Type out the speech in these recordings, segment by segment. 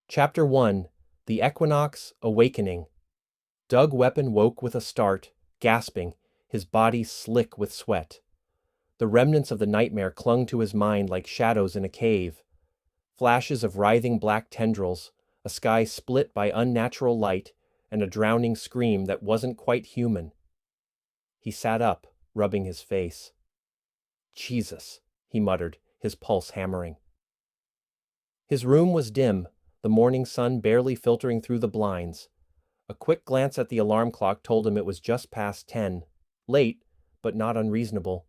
Chapter 1: The Equinox Awakening. Doug Weapon woke with a start, gasping, his body slick with sweat. The remnants of the nightmare clung to his mind like shadows in a cave. Flashes of writhing black tendrils, a sky split by unnatural light, and a drowning scream that wasn't quite human. He sat up, rubbing his face. Jesus, he muttered, his pulse hammering. His room was dim, the morning sun barely filtering through the blinds. A quick glance at the alarm clock told him it was just past 10. Late, but not unreasonable.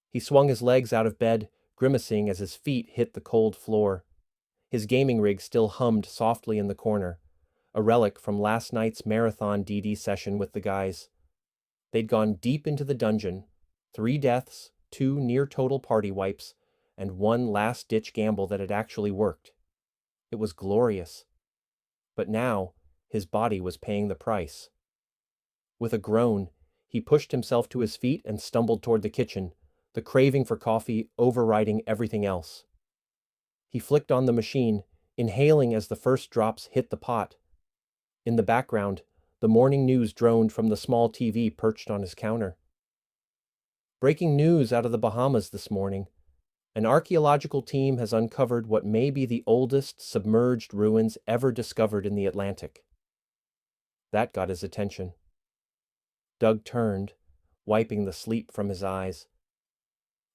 He swung his legs out of bed, grimacing as his feet hit the cold floor. His gaming rig still hummed softly in the corner, a relic from last night's marathon DD session with the guys. They'd gone deep into the dungeon, 3 deaths, 2 near-total party wipes, and 1 last-ditch gamble that had actually worked. It was glorious. But now, his body was paying the price. With a groan, he pushed himself to his feet and stumbled toward the kitchen, the craving for coffee overriding everything else. He flicked on the machine, inhaling as the first drops hit the pot. In the background, the morning news droned from the small TV perched on his counter. Breaking news out of the Bahamas this morning. An archaeological team has uncovered what may be the oldest submerged ruins ever discovered in the Atlantic. That got his attention. Doug turned, wiping the sleep from his eyes.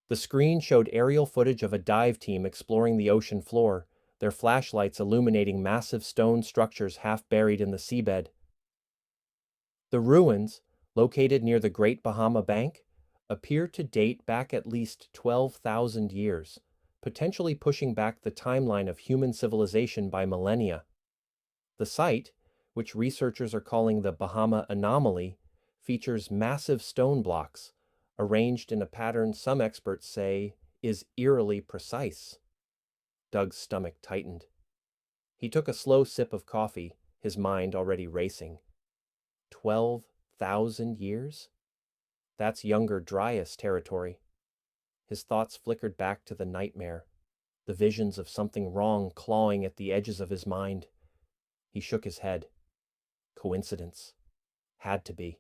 The screen showed aerial footage of a dive team exploring the ocean floor, their flashlights illuminating massive stone structures half buried in the seabed. The ruins, located near the Great Bahama Bank, appear to date back at least 12,000 years, potentially pushing back the timeline of human civilization by millennia. The site, which researchers are calling the Bahama Anomaly, features massive stone blocks, arranged in a pattern some experts say is eerily precise. Doug's stomach tightened. He took a slow sip of coffee, his mind already racing. 12,000 years? That's younger Dryas territory. His thoughts flickered back to the nightmare, the visions of something wrong clawing at the edges of his mind. He shook his head. Coincidence. Had to be.